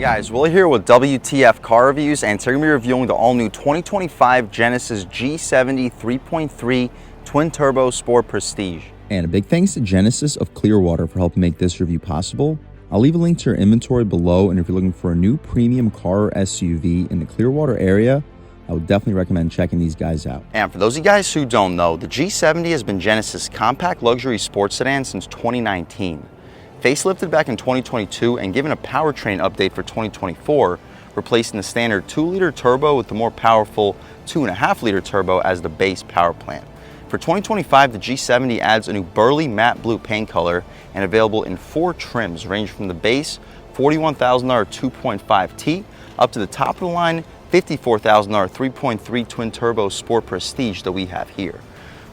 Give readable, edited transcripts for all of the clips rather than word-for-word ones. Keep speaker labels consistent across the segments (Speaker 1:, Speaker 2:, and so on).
Speaker 1: Hi guys, Will here with W.T.F car reviews, and today we're going to be reviewing the all-new 2025 Genesis G70 3.3 Twin Turbo Sport Prestige.
Speaker 2: And a big thanks to Genesis of Clearwater for helping make this review possible. I'll leave a link to your inventory below, and if you're looking for a new premium car or SUV in the Clearwater area, I would definitely recommend checking these guys out.
Speaker 1: And for those of you guys who don't know, the G70 has been Genesis' compact luxury sports sedan since 2019. Facelifted back in 2022 and given a powertrain update for 2024, replacing the standard 2-liter turbo with the more powerful 2.5-liter turbo as the base power plant. For 2025, the G70 adds a new burly matte blue paint color and available in 4 trims ranging from the base $41,000 2.5T up to the top of the line $54,000 3.3 twin turbo sport prestige that we have here.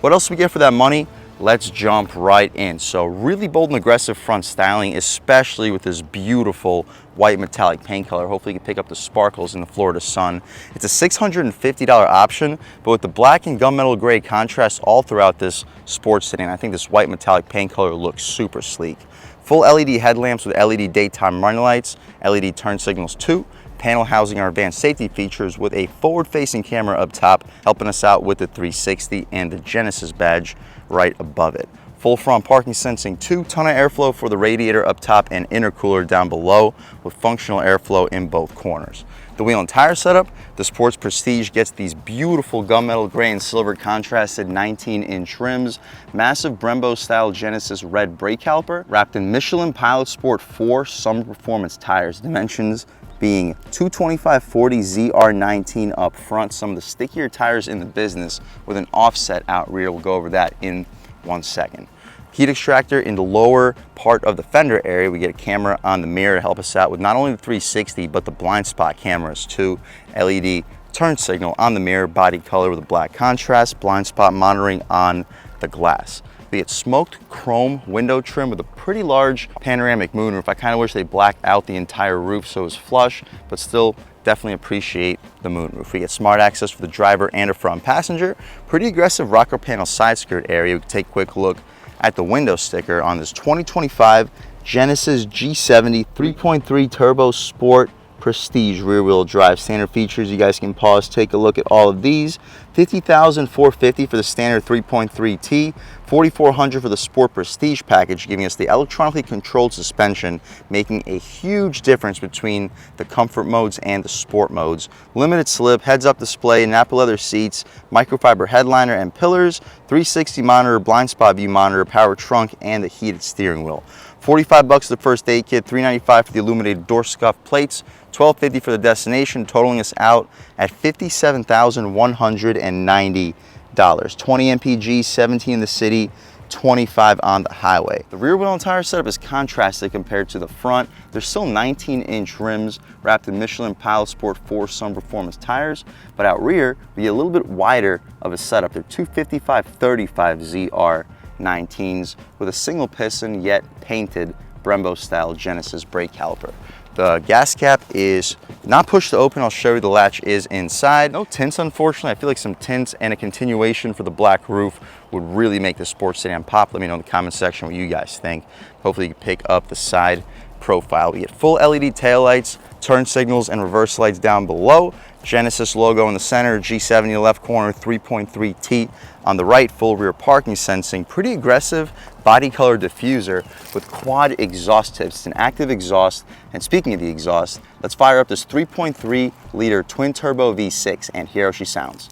Speaker 1: What else do we get for that money? Let's jump right in. So really bold and aggressive front styling, especially with this beautiful white metallic paint color. Hopefully you can pick up the sparkles in the Florida sun. It's a $650 option, but with the black and gunmetal gray contrast all throughout this sports sedan, I think this white metallic paint color looks super sleek. Full LED headlamps with LED daytime running lights, LED turn signals too, panel housing our advanced safety features with a forward-facing camera up top, helping us out with the 360 and the Genesis badge right above it. Full front parking sensing too, ton of airflow for the radiator up top and intercooler down below with functional airflow in both corners. The wheel and tire setup, the Sports Prestige gets these beautiful gunmetal gray and silver contrasted 19-inch rims, massive Brembo-style Genesis red brake caliper, wrapped in Michelin Pilot Sport 4 summer performance tires, dimensions being 225/40 ZR19 up front, some of the stickier tires in the business with an offset out rear. We'll go over that in 1 second. Heat extractor in the lower part of the fender area. We get a camera on the mirror to help us out with not only the 360 but the blind spot cameras too. LED turn signal on the mirror, body color with a black contrast, blind spot monitoring on the glass. We get smoked chrome window trim with a pretty large panoramic moonroof. I kind of wish they blacked out the entire roof so it was flush, but still definitely appreciate the moonroof. We get smart access for the driver and a front passenger. Pretty aggressive rocker panel side skirt area. We can take a quick look at the window sticker on this 2025 Genesis G70 3.3 Turbo Sport Prestige rear-wheel drive. Standard features, you guys can pause, take a look at all of these. $50,450 for the standard 3.3T, $4,400 for the Sport Prestige package, giving us the electronically controlled suspension, making a huge difference between the comfort modes and the sport modes. Limited slip, heads-up display, Napa leather seats, microfiber headliner and pillars, 360 monitor, blind spot view monitor, power trunk, and the heated steering wheel. $45 for the first aid kit, $395 for the illuminated door scuff plates, $1250 for the destination, totaling us out at $57,190. 20 mpg, 17 in the city, 25 on the highway. The rear wheel and tire setup is contrasted compared to the front. There's still 19-inch rims wrapped in Michelin Pilot Sport 4 summer performance tires, but out rear, we get a little bit wider of a setup. They're 255/35 ZR19s with a single piston yet painted Brembo style Genesis brake caliper. The gas cap is not pushed to open. I'll show you the latch is inside. No tints, unfortunately. I feel like some tints and a continuation for the black roof would really make the sports sedan pop. Let me know in the comment section what you guys think. Hopefully you can pick up the side profile. We get full LED taillights, turn signals, and reverse lights down below. Genesis logo in the center, G70 in the left corner, 3.3T on the right, full rear parking sensing, pretty aggressive body color diffuser with quad exhaust tips. It's an active exhaust, and speaking of the exhaust, let's fire up this 3.3-liter twin turbo V6 and hear how she sounds.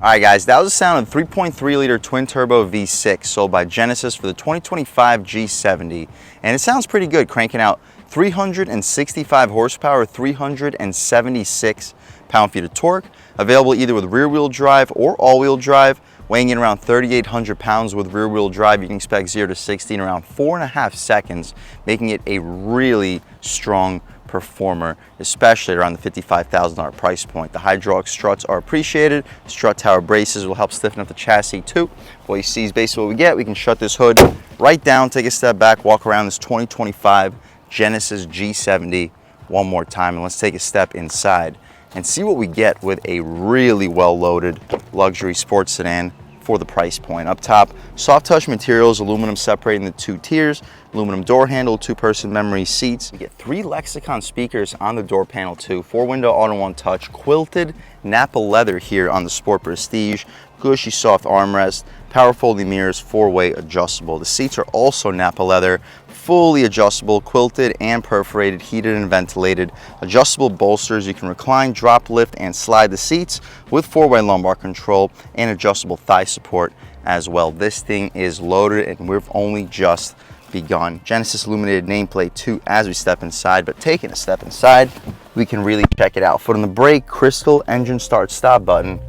Speaker 1: Alright guys, that was the sound of the 3.3-liter twin-turbo V6 sold by Genesis for the 2025 G70. And it sounds pretty good, cranking out 365 horsepower, 376 pound-feet of torque. Available either with rear-wheel drive or all-wheel drive. Weighing in around 3,800 pounds with rear-wheel drive, you can expect 0 to 60 in around 4.5 seconds, making it a really strong performer, especially around the $55,000 price point. The hydraulic struts are appreciated. Strut tower braces will help stiffen up the chassis too. What you see is basically what we get. We can shut this hood right down, take a step back, walk around this 2025 Genesis G70 one more time, and let's take a step inside and see what we get with a really well-loaded luxury sports sedan for the price point. Up top, soft touch materials, aluminum separating the two tiers, aluminum door handle, two-person memory seats. You get 3 Lexicon speakers on the door panel too, 4-window all-in-one touch, quilted Napa leather here on the Sport Prestige, cushy soft armrest, power folding mirrors, 4-way adjustable. The seats are also Napa leather, fully adjustable, quilted and perforated, heated and ventilated, adjustable bolsters. You can recline, drop, lift, and slide the seats with 4-way lumbar control and adjustable thigh support as well. This thing is loaded and we've only just begun. Genesis illuminated nameplate too as we step inside, but taking a step inside, we can really check it out. Foot on the brake, crystal engine start stop button,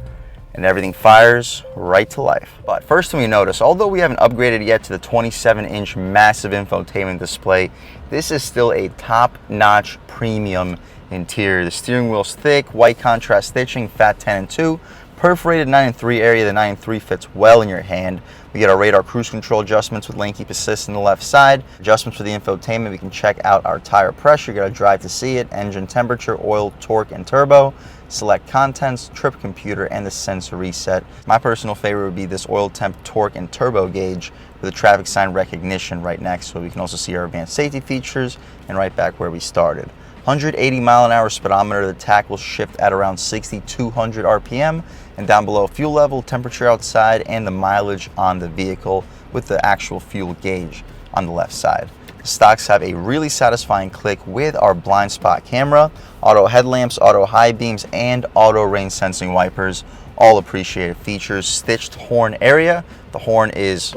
Speaker 1: and everything fires right to life. But first thing we notice, although we haven't upgraded yet to the 27-inch massive infotainment display, this is still a top-notch premium interior. The steering wheel's thick, white contrast stitching, fat 10 and 2, perforated 9 and 3 area. The 9 and 3 fits well in your hand. We get our radar cruise control adjustments with lane keep assist on the left side. Adjustments for the infotainment, we can check out our tire pressure, you gotta drive to see it, engine temperature, oil, torque, and turbo. Select contents, trip computer, and the sensor reset. My personal favorite would be this oil temp, torque, and turbo gauge with a traffic sign recognition right next to it. We can also see our advanced safety features and right back where we started. 180 mile an hour speedometer, the tach will shift at around 6,200 RPM, and down below fuel level, temperature outside, and the mileage on the vehicle with the actual fuel gauge on the left side. The stocks have a really satisfying click with our blind spot camera, auto headlamps, auto high beams, and auto rain sensing wipers, all appreciated features. Stitched horn area, the horn is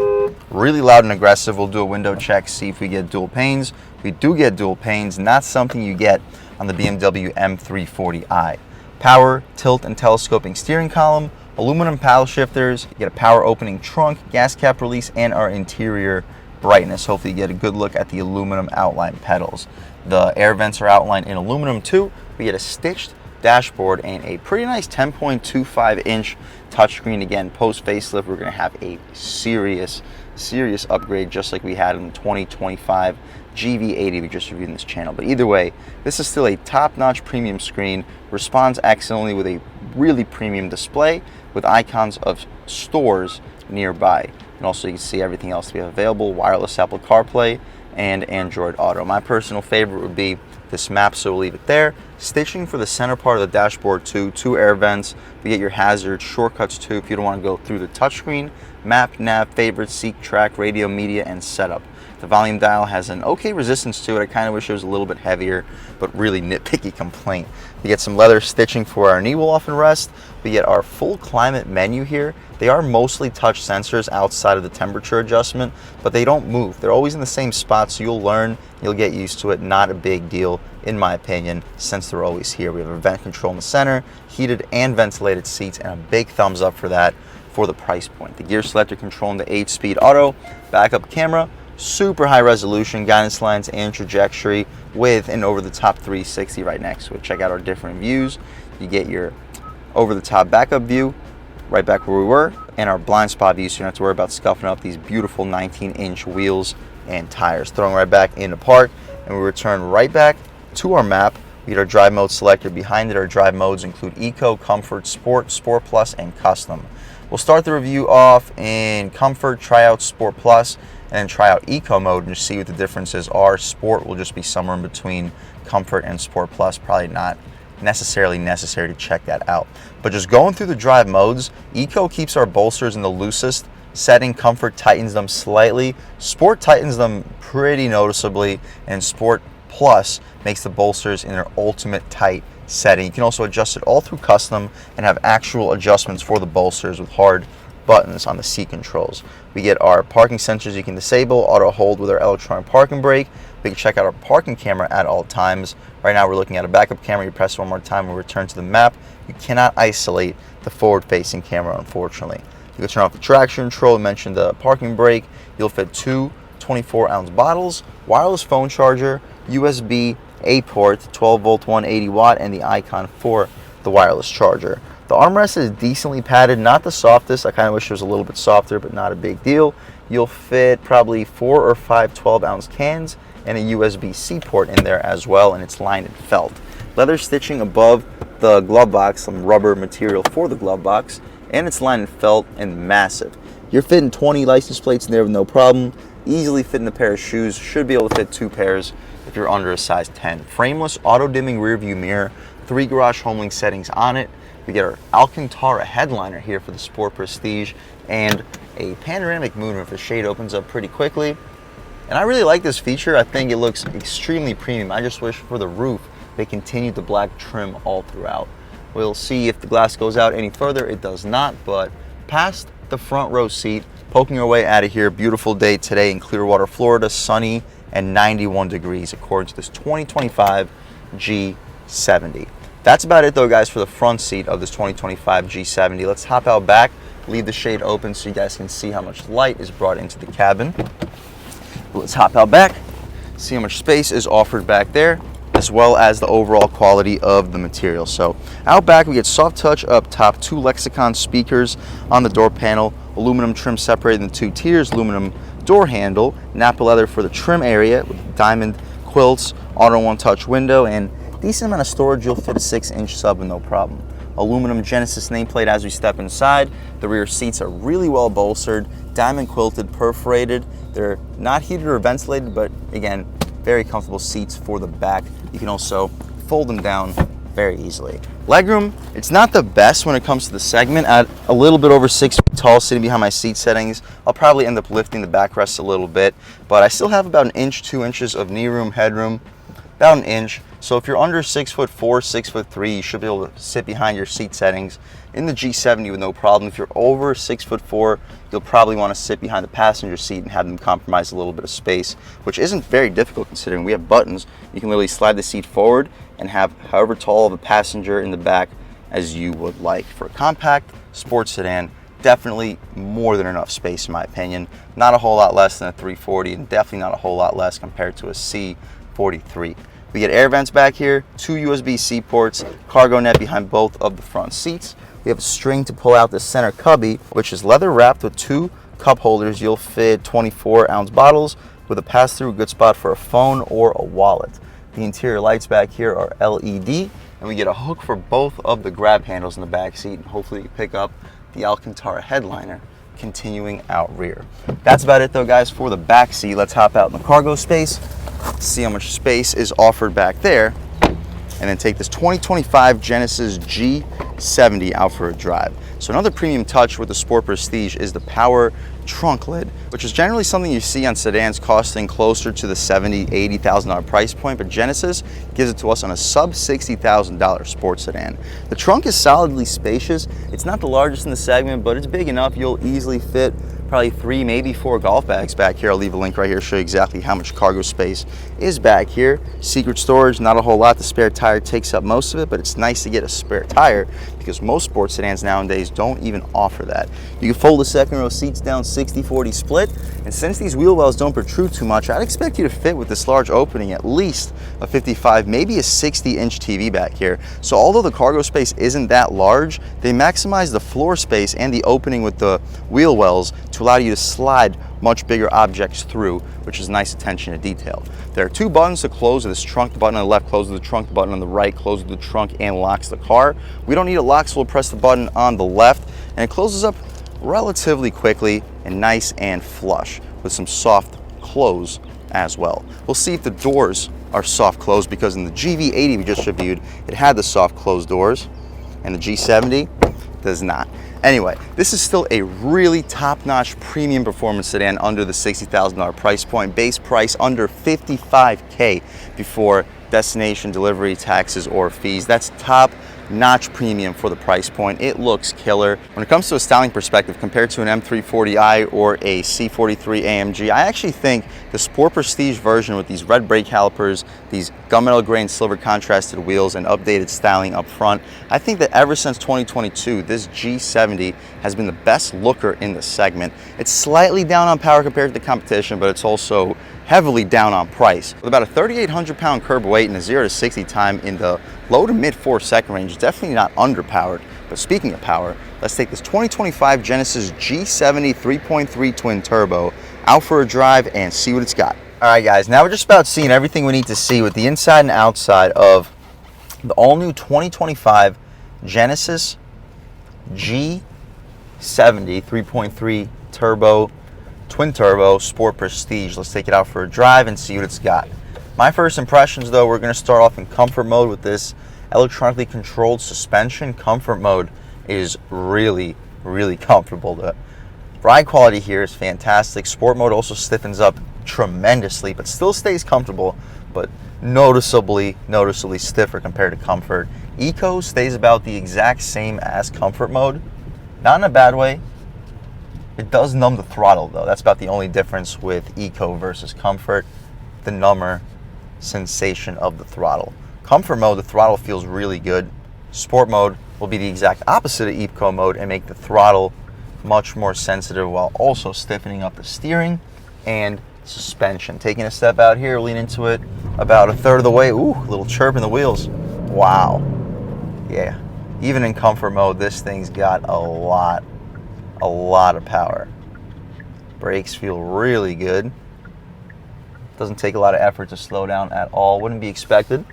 Speaker 1: really loud and aggressive. We'll do a window check, see if we get dual panes. We do get dual panes, not something you get on the BMW M340i. Power, tilt, and telescoping steering column, aluminum paddle shifters, you get a power opening trunk, gas cap release, and our interior brightness. Hopefully you get a good look at the aluminum outline pedals. The air vents are outlined in aluminum too. We get a stitched dashboard and a pretty nice 10.25-inch touchscreen. Again, post facelift, we're going to have a serious upgrade just like we had in the 2025 GV80 we just reviewed in this channel. But either way, this is still a top-notch premium screen, responds excellently with a really premium display with icons of stores nearby. And also you can see everything else we have available, wireless Apple CarPlay and Android Auto. My personal favorite would be this map, so we'll leave it there. Stitching for the center part of the dashboard too, 2 air vents. We get your hazards, shortcuts too if you don't want to go through the touchscreen, map, nav, favorites, seek, track, radio, media, and setup. The volume dial has an okay resistance to it. I kind of wish it was a little bit heavier, but really nitpicky complaint. We get some leather stitching for our knee will often rest. We get our full climate menu here. They are mostly touch sensors outside of the temperature adjustment, but they don't move. They're always in the same spot, so you'll learn, you'll get used to it. Not a big deal, in my opinion, since they're always here. We have a vent control in the center, heated and ventilated seats, and a big thumbs up for that for the price point. The gear selector control in the 8-speed auto, backup camera, super high resolution, guidance lines and trajectory with an over-the-top 360 right next to it. Check out our different views. You get your over-the-top backup view, right back where we were, and our blind spot view, so you don't have to worry about scuffing up these beautiful 19-inch wheels and tires. Throwing right back into park, and we return right back to our map. We get our drive mode selector. Behind it, our drive modes include Eco, Comfort, Sport, Sport Plus, and Custom. We'll start the review off in Comfort, try out Sport Plus, and then try out Eco mode and just see what the differences are. Sport will just be somewhere in between Comfort and Sport Plus, probably not necessarily necessary to check that out. But just going through the drive modes, Eco keeps our bolsters in the loosest setting, Comfort tightens them slightly, Sport tightens them pretty noticeably, and Sport Plus makes the bolsters in their ultimate tight setting. You can also adjust it all through Custom and have actual adjustments for the bolsters with hard buttons on the seat controls. We get our parking sensors you can disable, auto hold with our electronic parking brake. We can check out our parking camera at all times. Right now we're looking at a backup camera. You press one more time, we'll return to the map. You cannot isolate the forward-facing camera, unfortunately. You can turn off the traction control. I mentioned the parking brake. You'll fit 2 24-ounce bottles, wireless phone charger, USB, 8-port, 12 volt 180 watt, and the icon for the wireless charger. The armrest is decently padded, not the softest. I kind of wish it was a little bit softer, but not a big deal. You'll fit probably 4 or 5 12-ounce cans and a USB-C port in there as well, and it's lined in felt. Leather stitching above the glove box, some rubber material for the glove box, and it's lined in felt and massive. You're fitting 20 license plates in there with no problem. Easily fitting a pair of shoes. Should be able to fit 2 pairs if you're under a size 10. Frameless auto-dimming rear view mirror, 3 garage HomeLink settings on it. We get our Alcantara headliner here for the Sport Prestige and a panoramic moonroof. The shade opens up pretty quickly. And I really like this feature. I think it looks extremely premium. I just wish for the roof they continued the black trim all throughout. We'll see if the glass goes out any further. It does not, but past the front row seat, poking our way out of here. Beautiful day today in Clearwater, Florida, sunny and 91 degrees according to this 2025 G70. That's about it though, guys, for the front seat of this 2025 G70. Let's hop out back, leave the shade open so you guys can see how much light is brought into the cabin. Let's hop out back, see how much space is offered back there, as well as the overall quality of the material. So out back we get soft touch up top, 2 Lexicon speakers on the door panel, aluminum trim separated into 2 tiers, aluminum door handle, Napa leather for the trim area with diamond quilts, auto one-touch window, and decent amount of storage. You'll fit a 6-inch sub with no problem. Aluminum Genesis nameplate as we step inside. The rear seats are really well bolstered, diamond quilted, perforated. They're not heated or ventilated, but again, very comfortable seats for the back. You can also fold them down very easily. Legroom, it's not the best when it comes to the segment. At a little bit over 6 feet tall, sitting behind my seat settings, I'll probably end up lifting the backrest a little bit, but I still have about 1 inch, 2 inches of knee room, headroom, about 1 inch. So if you're under 6'4", 6'3", you should be able to sit behind your seat settings in the G70 with no problem. If you're over 6'4", you'll probably want to sit behind the passenger seat and have them compromise a little bit of space, which isn't very difficult considering we have buttons. You can literally slide the seat forward and have however tall of a passenger in the back as you would like. For a compact sports sedan, definitely more than enough space in my opinion. Not a whole lot less than a 340 and definitely not a whole lot less compared to a C43. We get air vents back here, 2 USB-C ports, cargo net behind both of the front seats. We have a string to pull out the center cubby, which is leather wrapped with 2 cup holders. You'll fit 24-ounce bottles with a pass-through, good spot for a phone or a wallet. The interior lights back here are LED, and we get a hook for both of the grab handles in the back seat, and hopefully you pick up the Alcantara headliner continuing out rear. That's about it though, guys, for the back seat. Let's hop out in the cargo space, see how much space is offered back there, and then take this 2025 Genesis G70 out for a drive. So another premium touch with the Sport Prestige is the power trunk lid, which is generally something you see on sedans costing closer to the $70,000, $80,000 price point, but Genesis gives it to us on a sub $60,000 sports sedan. The trunk is solidly spacious. It's not the largest in the segment, but it's big enough you'll easily fit probably 3, maybe 4 golf bags back here. I'll leave a link right here to show you exactly how much cargo space is back here. Secret storage, not a whole lot. The spare tire takes up most of it, but it's nice to get a spare tire because most sports sedans nowadays don't even offer that. You can fold the second row seats down 60-40 split, and since these wheel wells don't protrude too much, I'd expect you to fit with this large opening at least a 55, maybe a 60-inch TV back here. So although the cargo space isn't that large, they maximize the floor space and the opening with the wheel wells to allow you to slide much bigger objects through, which is nice attention to detail. There are 2 buttons to close this trunk. The button on the left closes the trunk, the button on the right closes the trunk and locks the car. We don't need a lock, so we'll press the button on the left and it closes up relatively quickly and nice and flush with some soft close as well. We'll see if the doors are soft close because in the GV80 we just reviewed, it had the soft closed doors and the G70 does not. Anyway, this is still a really top-notch premium performance sedan under the $60,000 price point. Base price under $55K before destination delivery, taxes, or fees. That's top-notch premium for the price point. It looks killer. When it comes to a styling perspective, compared to an M340i or a C43 AMG, I actually think the Sport Prestige version with these red brake calipers, these gunmetal gray and silver contrasted wheels, and updated styling up front, I think that ever since 2022, this G70 has been the best looker in the segment. It's slightly down on power compared to the competition, but it's also heavily down on price. With about a 3,800 pound curb weight and a 0 to 60 time in the low to mid 4-second range, definitely not underpowered. But speaking of power, let's take this 2025 Genesis G70 3.3 twin turbo out for a drive and see what it's got. All right, guys, now we're just about seeing everything we need to see with the inside and outside of the all-new 2025 Genesis G70 3.3 turbo, twin turbo, sport prestige. Let's take it out for a drive and see what it's got. My first impressions, though, we're going to start off in comfort mode with this electronically controlled suspension. Comfort mode is really comfortable. The ride quality here is fantastic. Sport mode also stiffens up tremendously, but still stays comfortable, but noticeably stiffer compared to comfort. Eco stays about the exact same as comfort mode, not in a bad way. It does numb the throttle, though. That's about the only difference with Eco versus comfort, the number sensation of the throttle. Comfort mode, the throttle feels really good. Sport mode will be the exact opposite of Eco mode and make the throttle much more sensitive while also stiffening up the steering and suspension. Taking a step out here, lean into it about a third of the way. Ooh, a little chirp in the wheels. Wow. Yeah, even in comfort mode, this thing's got a lot of power. Brakes feel really good. Doesn't take a lot of effort to slow down at all. Wouldn't be expected.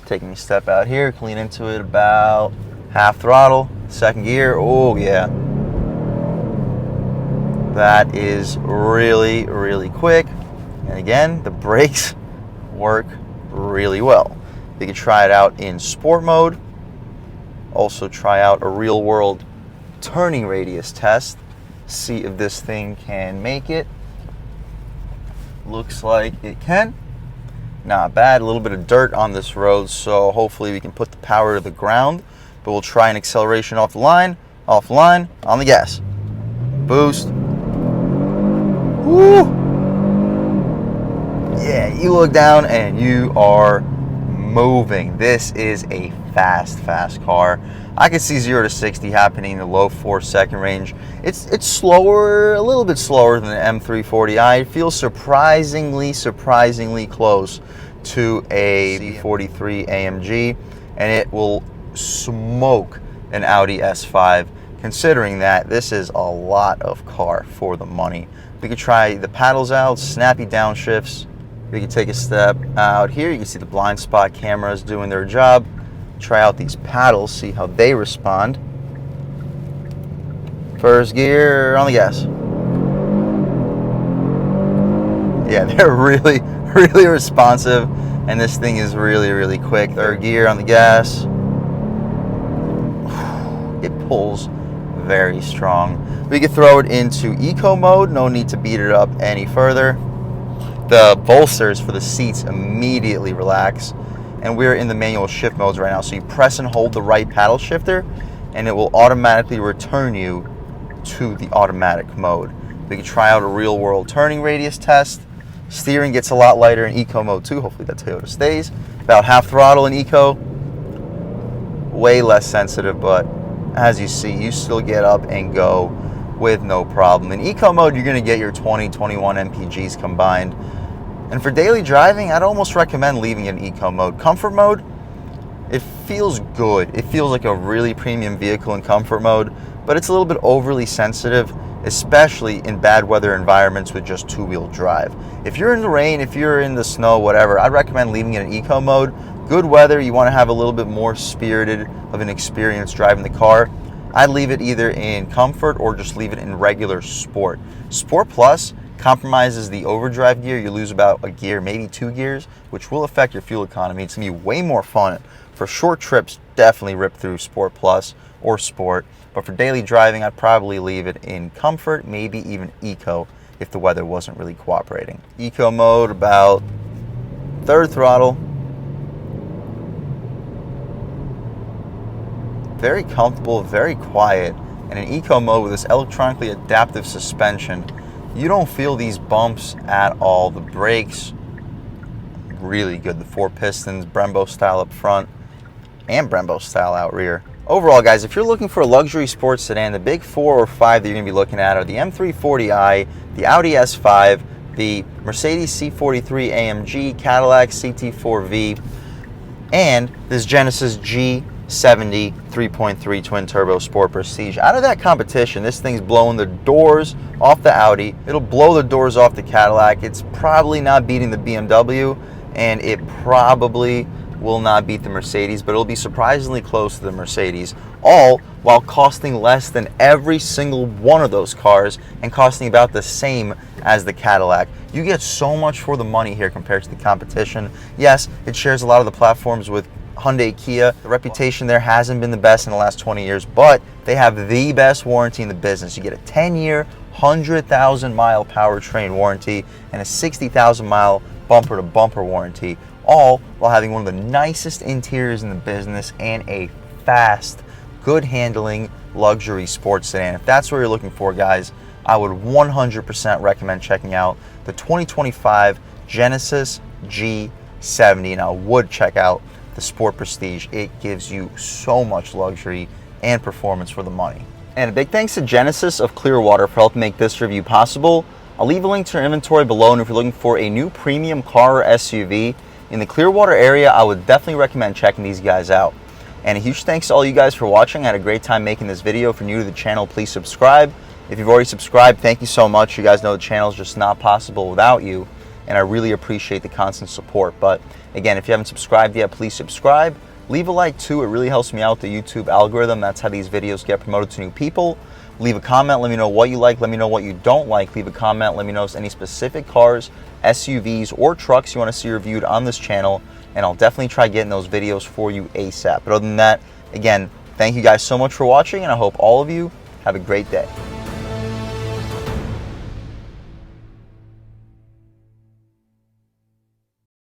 Speaker 1: Taking a step out here, clean into it about half throttle, second gear. Oh yeah. That is really quick. And again, the brakes work really well. You can try it out in sport mode. Also try out a real world turning radius test. See if this thing can make it. Looks like it can. Not bad. A little bit of dirt on this road, so hopefully we can put the power to the ground. But we'll try an acceleration off the line, on the gas. Boost. Woo! Yeah, you look down and you are moving. This is a fast car. I can see 0 to 60 happening in the low 4-second range. It's slower, a little bit slower than the M340i. It feels surprisingly close to a 43 AMG, and it will smoke an Audi S5, considering that this is a lot of car for the money. We could try the paddles out, snappy downshifts. We can take a step out here. You can see the blind spot cameras doing their job. Try out these paddles, see how they respond. First gear on the gas. Yeah, they're really responsive, and this thing is really quick. Third gear on the gas. It pulls very strong. We could throw it into Eco mode. No need to beat it up any further. The bolsters for the seats immediately relax, and we're in the manual shift modes right now, so you press and hold the right paddle shifter and it will automatically return you to the automatic mode. We can try out a real world turning radius test. Steering gets a lot lighter in Eco mode too. Hopefully that Toyota stays. About half throttle in Eco. Way less sensitive, but as you see, you still get up and go with no problem. In Eco mode, you're going to get your 20-21 mpgs combined. And for daily driving, I'd almost recommend leaving it in Eco mode. Comfort mode, it feels good. It feels like a really premium vehicle in comfort mode, but it's a little bit overly sensitive, especially in bad weather environments with just two-wheel drive. If you're in the rain, if you're in the snow, whatever, I'd recommend leaving it in Eco mode. Good weather, you want to have a little bit more spirited of an experience driving the car, I'd leave it either in comfort or just leave it in regular sport. Sport Plus compromises the overdrive gear. You lose about a gear, maybe 2 gears, which will affect your fuel economy. It's going to be way more fun. For short trips, definitely rip through Sport Plus or Sport. But for daily driving, I'd probably leave it in comfort, maybe even Eco if the weather wasn't really cooperating. Eco mode, about third throttle. Very comfortable, very quiet. And in Eco mode with this electronically adaptive suspension, you don't feel these bumps at all. The brakes, really good. The 4 pistons, Brembo style up front and Brembo style out rear. Overall, guys, if you're looking for a luxury sports sedan, the big 4 or 5 that you're going to be looking at are the M340i, the Audi S5, the Mercedes C43 AMG, Cadillac CT4V, and this Genesis G70 3.3 twin turbo Sport Prestige. Out of that competition, this thing's blowing the doors off the Audi. It'll blow the doors off the Cadillac. It's probably not beating the BMW, and it probably will not beat the Mercedes, but it'll be surprisingly close to the Mercedes, all while costing less than every single one of those cars and costing about the same as the Cadillac. You get so much for the money here compared to the competition. Yes, it shares a lot of the platforms with Hyundai, Kia. The reputation there hasn't been the best in the last 20 years, but they have the best warranty in the business. You get a 10-year, 100,000-mile powertrain warranty and a 60,000-mile bumper-to-bumper warranty, all while having one of the nicest interiors in the business and a fast, good handling luxury sports sedan. If that's what you're looking for, guys, I would 100% recommend checking out the 2025 Genesis G70, and I would check out the Sport Prestige. It gives you so much luxury and performance for the money. And a big thanks to Genesis of Clearwater for helping make this review possible. I'll leave a link to their inventory below, and if you're looking for a new premium car or SUV in the Clearwater area, I would definitely recommend checking these guys out. And a huge thanks to all you guys for watching. I had a great time making this video. If you're new to the channel, please subscribe. If you've already subscribed, thank you so much. You guys know the channel is just not possible without you, and I really appreciate the constant support. But again, if you haven't subscribed yet, please subscribe. Leave a like too. It really helps me out with the YouTube algorithm. That's how these videos get promoted to new people. Leave a comment. Let me know what you like. Let me know what you don't like. Leave a comment. Let me know any specific cars, SUVs, or trucks you want to see reviewed on this channel, and I'll definitely try getting those videos for you ASAP. But other than that, again, thank you guys so much for watching, and I hope all of you have a great day.